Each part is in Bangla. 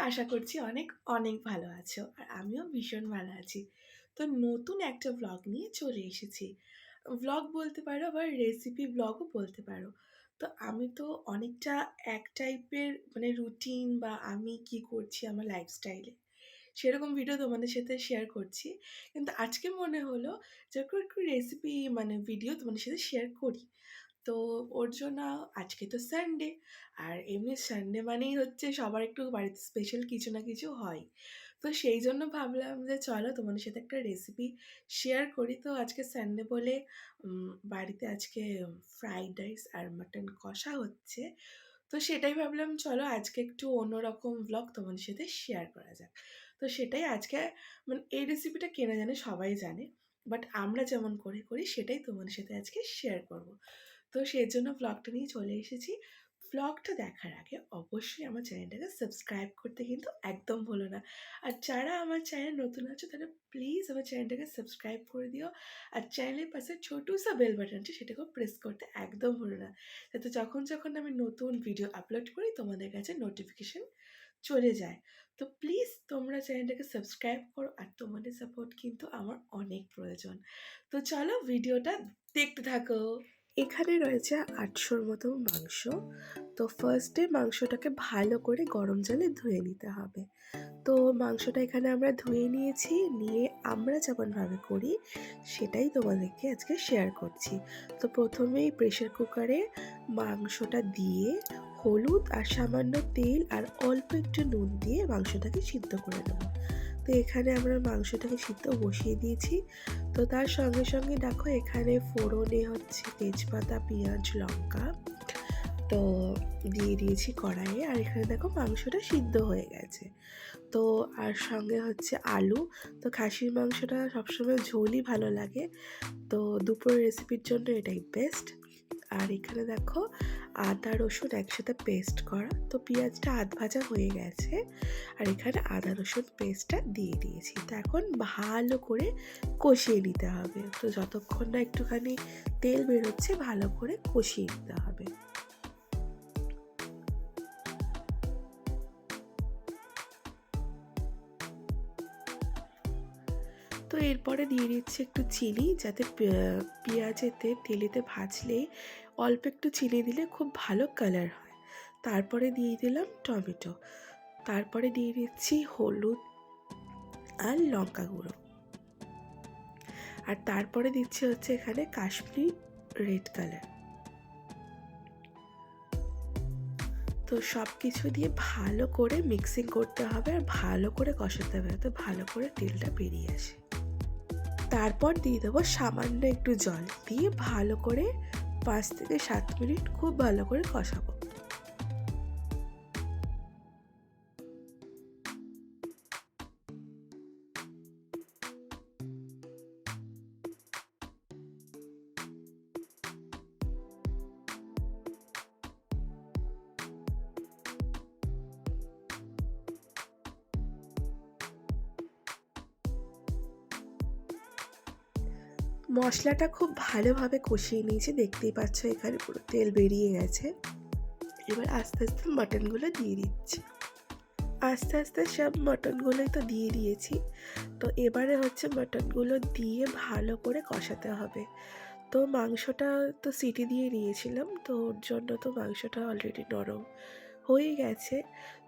আশা করছি অনেক অনেক ভালো আছো আর আমিও ভীষণ ভালো আছি। তো নতুন একটা ব্লগ নিয়ে চলে এসেছি। ব্লগ বলতে পারো আবার রেসিপি ব্লগও বলতে পারো। তো আমি তো অনেকটা এক টাইপের মানে রুটিন বা আমি কি করছি আমার লাইফস্টাইলে সেরকম ভিডিও তোমাদের সাথে শেয়ার করছি। কিন্তু আজকে মনে হলো যে একটু রেসিপি মানে ভিডিও তোমাদের সাথে শেয়ার করি। তো ওর জন্য আজকে তো সানডে, আর এমনি সানডে মানেই হচ্ছে সবার একটু বাড়িতে স্পেশাল কিছু না কিছু হয়। তো সেই জন্য ভাবলাম যে চলো তোমাদের সাথে একটা রেসিপি শেয়ার করি। তো আজকে সানডে বলে বাড়িতে আজকে ফ্রাইড রাইস আর মাটন কষা হচ্ছে। তো সেটাই ভাবলাম চলো আজকে একটু অন্যরকম ভ্লগ তোমাদের সাথে শেয়ার করা যাক। তো সেটাই আজকে মানে এই রেসিপিটা কেনা জানে সবাই জানে, বাট আমরা যেমন করে করি সেটাই তোমাদের সাথে আজকে শেয়ার করব। তো সেজন্য ভ্লগটা নিয়ে চলে এসেছি। ভ্লগটা দেখার আগে অবশ্যই আমার চ্যানেলটাকে সাবস্ক্রাইব করতে কিন্তু একদম ভুলো না। আর যারা আমার চ্যানেল নতুন আছো তারা প্লিজ আমার চ্যানেলটাকে সাবস্ক্রাইব করে দিও। আর চ্যানেলের পাশে ছোটু সা বেল বাটনটি সেটাকেও প্রেস করতে একদম ভুলো না, যাতে যখন যখন আমি নতুন ভিডিও আপলোড করি তোমাদের কাছে নোটিফিকেশন চলে যায়। তো প্লিজ তোমরা চ্যানেলটাকে সাবস্ক্রাইব করো, আর তোমাদের সাপোর্ট কিন্তু আমার অনেক প্রয়োজন। তো চলো ভিডিওটা দেখতে থাকো। এখানে রয়েছে 800-র মতো মাংস। তো ফার্স্টে মাংসটাকে ভালো করে গরম জলে ধুয়ে নিতে হবে। তো মাংসটা এখানে আমরা ধুয়ে নিয়েছি, নিয়ে আমরা যেমনভাবে করি সেটাই তোমাদেরকে আজকে শেয়ার করছি। তো প্রথমেই প্রেশার কুকারে মাংসটা দিয়ে হলুদ আর সামান্য তেল আর অল্প একটু নুন দিয়ে মাংসটাকে সিদ্ধ করে নেব। তো এখানে আমরা মাংসটাকে সিদ্ধ বসিয়ে দিয়েছি। তো তার সঙ্গে সঙ্গে দেখো এখানে ফোড়নে হচ্ছে তেজপাতা, পেঁয়াজ, লঙ্কা তো দিয়ে দিয়েছি কড়াইয়ে। আর এখানে দেখো মাংসটা সিদ্ধ হয়ে গেছে। তো আর সঙ্গে হচ্ছে আলু। তো খাসির মাংসটা সবসময় ঝোলই ভালো লাগে, তো দুপুরের রেসিপির জন্য এটাই বেস্ট। আর এখানে দেখো আদা রসুন একসাথে পেস্ট করা, তো পেঁয়াজটা আধ ভাজা হয়ে গেছে। আর এখানে আদা রসুন পেস্টটা দিয়ে দিয়েছি। তো এখন ভালো করে কষিয়ে নিতে হবে। তো যতক্ষণ না একটুখানি তেল বেরোচ্ছে ভালো করে কষিয়ে নিতে হবে। তো এরপরে দিয়ে দিচ্ছি একটু চিনি, যাতে পেঁয়াজেতে তেলেতে ভাজলেই অল্প একটু চিনি দিলে খুব ভালো কালার হয়। তারপরে দিয়ে দিলাম টমেটো। তারপরে দিয়ে দিচ্ছি হলুদ আর লঙ্কা গুঁড়ো। আর তারপরে দিচ্ছি হচ্ছে এখানে কাশ্মীরি রেড কালার। তো সব কিছু দিয়ে ভালো করে মিক্সিং করতে হবে আর ভালো করে কষাতে হবে, যাতে ভালো করে তেলটা বেরিয়ে আসে। তারপর দিয়ে দেবো সামান্য একটু জল, দিয়ে ভালো করে 5 থেকে 7 মিনিট খুব ভালো করে কষাবো। মশলাটা খুব ভালোভাবে কষিয়ে নিয়েছি, দেখতেই পাচ্ছ এখানে পুরো তেল বেরিয়ে গেছে। এবার আস্তে আস্তে মাটনগুলো দিয়ে দিচ্ছি। আস্তে আস্তে সব মাটনগুলোই তো দিয়ে দিয়েছি। তো এবারে হচ্ছে মাটনগুলো দিয়ে ভালো করে কষাতে হবে। তো মাংসটা তো সিটি দিয়ে নিয়েছিলাম, তো ওর জন্য তো মাংসটা অলরেডি নরম হয়ে গেছে।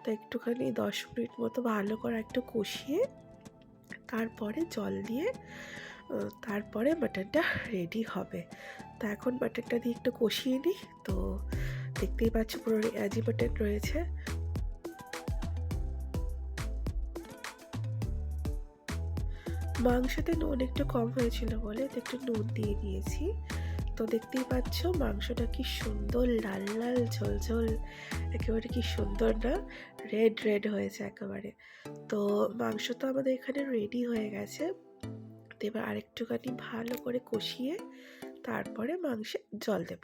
তো একটুখানি 10 মিনিট মতো ভালো করে একটু কষিয়ে তারপরে জল দিয়ে তারপরে মাটনটা রেডি হবে। তো এখন মাটনটা দিয়ে একটু কষিয়ে নিই। তো দেখতেই পাচ্ছ পুরো রেয়াজি মাটন রয়েছে। মাংসতে নুন একটু কম হয়েছিল বলে তো একটু নুন দিয়ে দিয়েছি। তো দেখতেই পাচ্ছ মাংসটা কি সুন্দর লাল লাল ঝোল ঝোল, একেবারে কি সুন্দর না, রেড রেড হয়েছে একেবারে। তো মাংস তো আমাদের এখানে রেডি হয়ে গেছে। তো এবার আরেকটুখানি ভালো করে কষিয়ে তারপরে মাংসে জল দেব।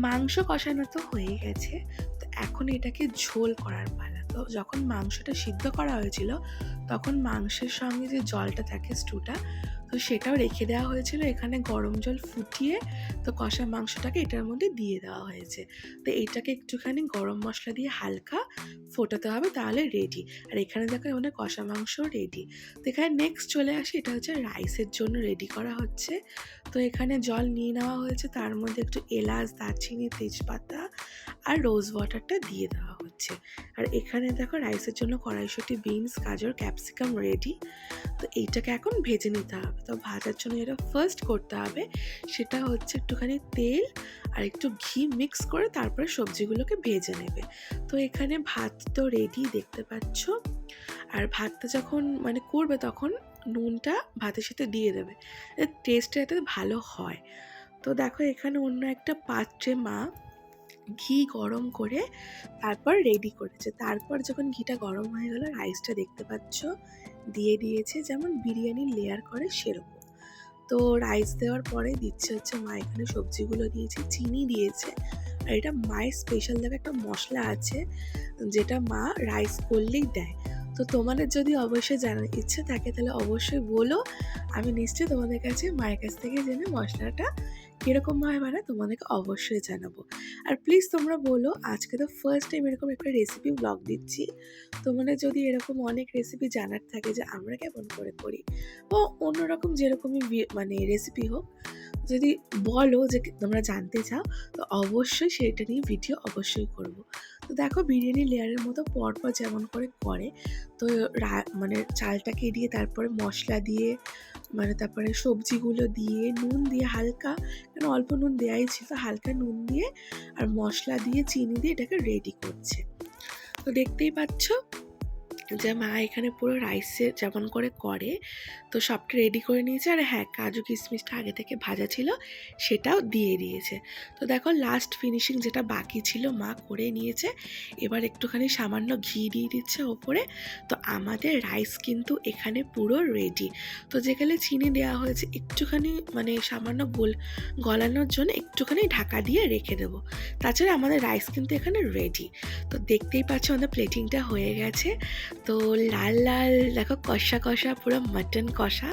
মাংস কষানো তো হয়ে গেছে। তো এখন এটাকে ঝোল করার পালা। তো যখন মাংসটা সিদ্ধ করা হয়েছিল, তখন মাংসের সঙ্গে যে জলটা থাকে স্টুটা, তো সেটাও রেখে দেওয়া হয়েছিল। এখানে গরম জল ফুটিয়ে তো কষা মাংসটাকে এটার মধ্যে দিয়ে দেওয়া হয়েছে। তো এইটাকে একটুখানি গরম মসলা দিয়ে হালকা ফোটাতে হবে, তাহলে রেডি। আর এখানে দেখো আমাদের কষা মাংসও রেডি। তো এখানে নেক্সট চলে আসি, এটা হচ্ছে রাইসের জন্য রেডি করা হচ্ছে। তো এখানে জল নিয়ে নেওয়া হয়েছে, তার মধ্যে একটু এলাচ, দারচিনি, তেজপাতা আর রোজ ওয়াটারটা দিয়ে দেওয়া হচ্ছে। আর এখানে দেখো রাইসের জন্য কড়াইশুঁটি, বিনস, গাজর, ক্যাপসিকাম রেডি। তো এইটাকে এখন ভেজে নিতে হবে। তো ভাজার জন্য যেটা ফার্স্ট করতে হবে সেটা হচ্ছে একটুখানি তেল আর একটু ঘি মিক্স করে তারপরে সবজিগুলোকে ভেজে নেবে। তো এখানে ভাত তো রেডি দেখতে পাচ্ছ। আর ভাতটা যখন মানে করবে তখন নুনটা ভাতের সাথে দিয়ে দেবে, টেস্টটা যাতে ভালো হয়। তো দেখো এখানে অন্য একটা পাত্রে মা ঘি গরম করে তারপর রেডি করেছে। তারপর যখন ঘিটা গরম হয়ে গেল, রাইসটা দেখতে পাচ্ছ দিয়ে দিয়েছে, যেমন বিরিয়ানির লেয়ার করে সেরকম। তো রাইস দেওয়ার পরে দিচ্ছে হচ্ছে মা এখানে সবজিগুলো দিয়েছে, চিনি দিয়েছে। আর এটা মায়ের স্পেশাল দেখো একটা মশলা আছে, যেটা মা রাইস করলেই দেয়। তো তোমাদের যদি অবশ্যই জানার ইচ্ছে থাকে তাহলে অবশ্যই বলো, আমি নিশ্চয়ই তোমাদের কাছে মায়ের কাছ থেকে জেনে মশলাটা কীরকমভাবে বানায় তোমাদেরকে অবশ্যই জানাবো। আর প্লিজ তোমরা বলো, আজকে তো ফার্স্ট টাইম এরকম একটা রেসিপি ব্লগ দিচ্ছি, তোমাদের যদি এরকম অনেক রেসিপি জানার থাকে যে আমরা কেমন করে করি, ও অন্যরকম যেরকমই মানে রেসিপি হোক, যদি বলো যে তোমরা জানতে চাও, তো অবশ্যই সেটা নিয়ে ভিডিও অবশ্যই করব। তো দেখো বিরিয়ানি লেয়ারের মতো পরপর যেমন করে করে, তো মানে চালটাকে দিয়ে তারপরে মশলা দিয়ে, মানে তারপরে সবজিগুলো দিয়ে নুন দিয়ে হালকা, কারণ অল্প নুন দেওয়াই ছিল, হালকা নুন দিয়ে আর মশলা দিয়ে চিনি দিয়ে এটাকে রেডি করছে। তো দেখতেই পাচ্ছ যে মা এখানে পুরো রাইসে যেমন করে করে তো সবটা রেডি করে নিয়েছে। আর হ্যাঁ, কাজু কিশমিশটা আগে থেকে ভাজা ছিল সেটাও দিয়ে দিয়েছে। তো দেখো লাস্ট ফিনিশিং যেটা বাকি ছিল মা করে নিয়েছে। এবার একটুখানি সামান্য ঘি দিয়ে দিচ্ছে ওপরে। তো আমাদের রাইস কিন্তু এখানে পুরো রেডি। তো যেখানে চিনি দেওয়া হয়েছে একটুখানি মানে সামান্য গলানোর জন্য একটুখানি ঢাকা দিয়ে রেখে দেবো। তাছাড়া আমাদের রাইস কিন্তু এখানে রেডি। তো দেখতেই পাচ্ছ আমাদের প্লেটিংটা হয়ে গেছে। তো লাল লাল দেখো কষা কষা পুরো মাটন কষা,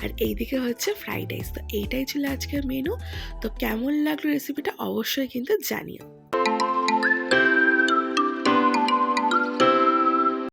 আর এইদিকে হচ্ছে ফ্রাইড রাইস। তো এইটাই ছিল আজকের মেনু। তো কেমন লাগলো রেসিপিটা অবশ্যই কিন্তু জানিও।